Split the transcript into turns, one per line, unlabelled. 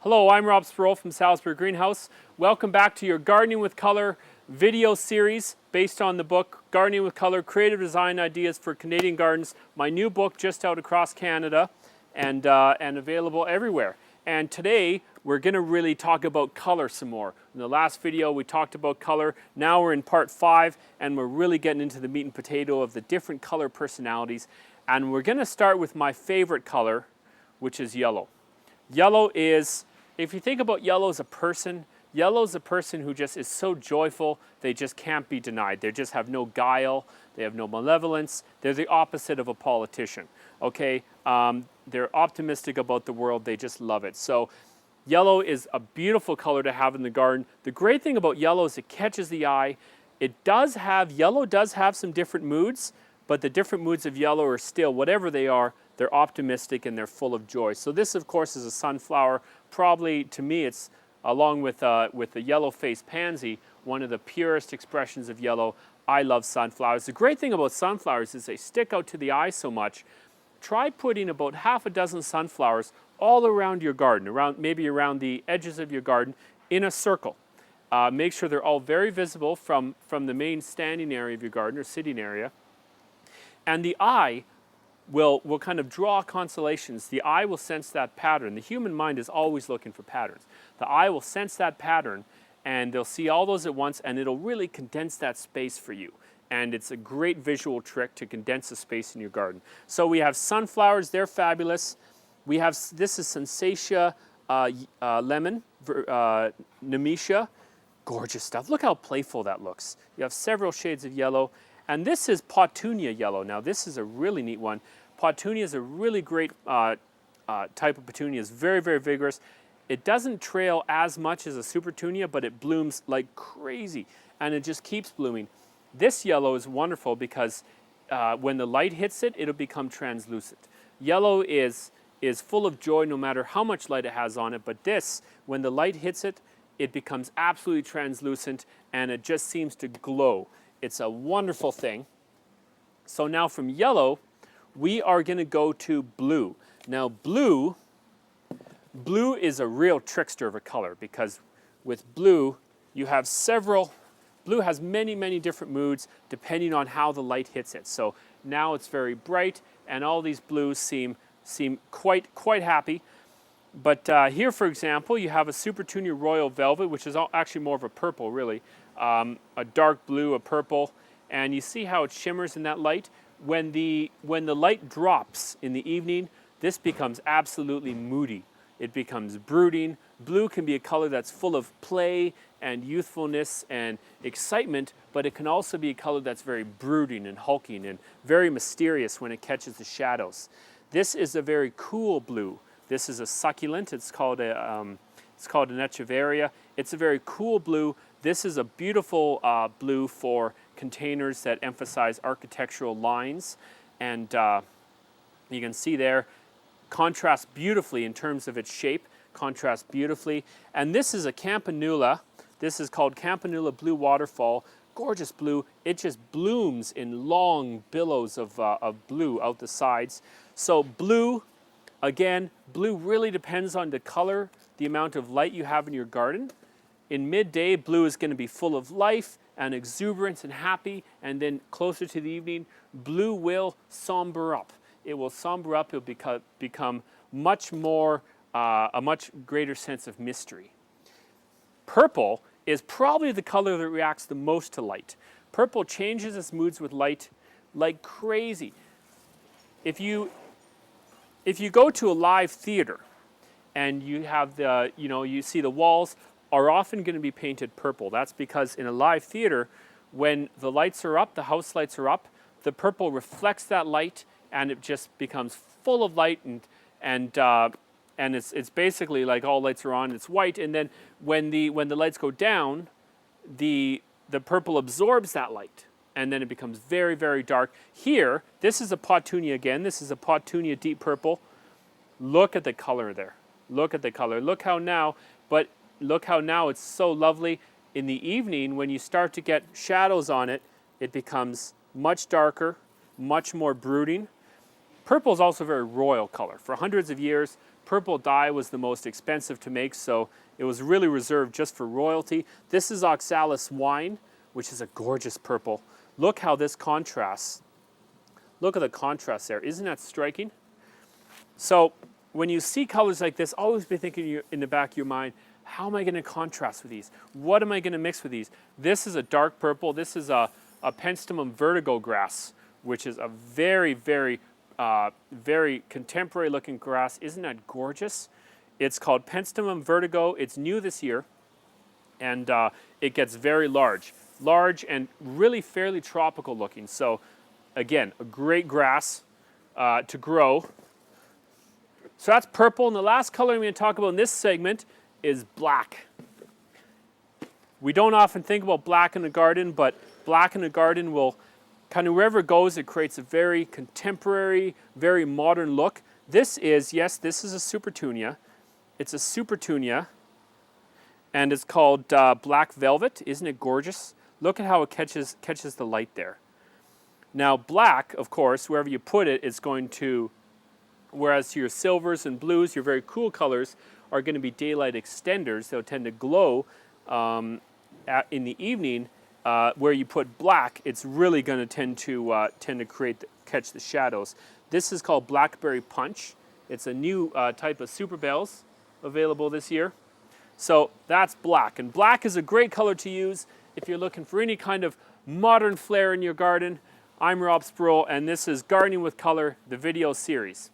Hello, I'm Rob Sproule from Salisbury Greenhouse. Welcome back to your Gardening with Color video series based on the book Gardening with Color, Creative Design Ideas for Canadian Gardens. My new book just out across Canada and available everywhere. And today we're going to really talk about color some more. In the last video we talked about color. Now we're in part 5 and we're really getting into the meat and potato of the different color personalities. And we're going to start with my favorite color, which is yellow. Yellow is, if you think about yellow as a person, yellow is a person who just is so joyful, they just can't be denied. They just have no guile, they have no malevolence. They're the opposite of a politician, okay? They're optimistic about the world, they just love it. So yellow is a beautiful color to have in the garden. The great thing about yellow is it catches the eye. Yellow does have some different moods, but the different moods of yellow are still, whatever they are, they're optimistic and they're full of joy. So this, of course, is a sunflower. Probably, to me, it's, along with the yellow-faced pansy, one of the purest expressions of yellow. I love sunflowers. The great thing about sunflowers is they stick out to the eye so much. Try putting about half a dozen sunflowers all around your garden, maybe around the edges of your garden, in a circle. Make sure they're all very visible from the main standing area of your garden or sitting area. And the eye will kind of draw constellations. The eye will sense that pattern. The human mind is always looking for patterns. The eye will sense that pattern and they'll see all those at once and it'll really condense that space for you. And it's a great visual trick to condense the space in your garden. So we have sunflowers, they're fabulous. We have, this is Sensatia lemon, Nemesia. Gorgeous stuff. Look how playful that looks. You have several shades of yellow. And this is Petunia yellow. Now this is a really neat one. Petunia is a really great type of petunia. It's very, very vigorous. It doesn't trail as much as a supertunia, but it blooms like crazy. And it just keeps blooming. This yellow is wonderful because when the light hits it, it'll become translucent. Yellow is full of joy no matter how much light it has on it. But this, when the light hits it, it becomes absolutely translucent and it just seems to glow. It's a wonderful thing. So now from yellow, we are going to go to blue. Now blue is a real trickster of a color because with blue, you have blue has many, many different moods depending on how the light hits it. So now it's very bright and all these blues seem quite happy. But here, for example, you have a Supertunia Royal Velvet, which is actually more of a purple, really. A dark blue, a purple, and you see how it shimmers in that light. When the light drops in the evening, this becomes absolutely moody. It becomes brooding. Blue can be a color that's full of play and youthfulness and excitement, but it can also be a color that's very brooding and hulking and very mysterious when it catches the shadows. This is a very cool blue. This is a succulent. It's called an echeveria. It's a very cool blue. This is a beautiful blue for containers that emphasize architectural lines. And you can see there, contrasts beautifully in terms of its shape, contrasts beautifully. And this is a campanula. This is called Campanula Blue Waterfall. Gorgeous blue. It just blooms in long billows of blue out the sides. So blue, again, blue really depends on the color, the amount of light you have in your garden. In midday, blue is going to be full of life and exuberance and happy, and then closer to the evening, blue will somber up. It will somber up, it will become much more, a much greater sense of mystery. Purple is probably the color that reacts the most to light. Purple changes its moods with light like crazy. If you go to a live theater and you have you see the walls are often going to be painted purple. That's because in a live theater, when the lights are up, the house lights are up, the purple reflects that light and it just becomes full of light and it's basically like all lights are on, it's white, and then when the lights go down, the purple absorbs that light and then it becomes very, very dark. Here, this is a Petunia again. This is a Petunia deep purple. Look at the color there. Look at the color. Look how now it's so lovely. In the evening, when you start to get shadows on it, it becomes much darker, much more brooding. Purple is also a very royal color. For hundreds of years, Purple dye was the most expensive to make, so it was really reserved just for royalty. This is oxalis wine, which is a gorgeous purple. Look how this contrasts. Look at the contrast there. Isn't that striking? So when you see colors like this, always be thinking in the back of your mind, how am I going to contrast with these? What am I going to mix with these? This is a dark purple. This is a Penstemon vertigo grass, which is a very, very, very contemporary looking grass. Isn't that gorgeous? It's called Penstemon vertigo. It's new this year, and it gets very large and really fairly tropical looking. So again, a great grass to grow. So that's purple, and the last color I'm going to talk about in this segment is black. We don't often think about black in the garden, but black in the garden will kind of wherever it goes, it creates a very contemporary, very modern look. This is, yes, this is a Supertunia. It's a Supertunia, and it's called Black Velvet. Isn't it gorgeous? Look at how it catches the light there. Now black, of course, wherever you put it, it's going to, whereas your silvers and blues, your very cool colors, are going to be daylight extenders. They'll tend to glow in the evening. Where you put black, it's really going to tend to catch the shadows. This is called Blackberry Punch. It's a new type of super bells available this year. So that's black, and black is a great color to use if you're looking for any kind of modern flair in your garden. I'm Rob Sproule, and this is Gardening with Color, the video series.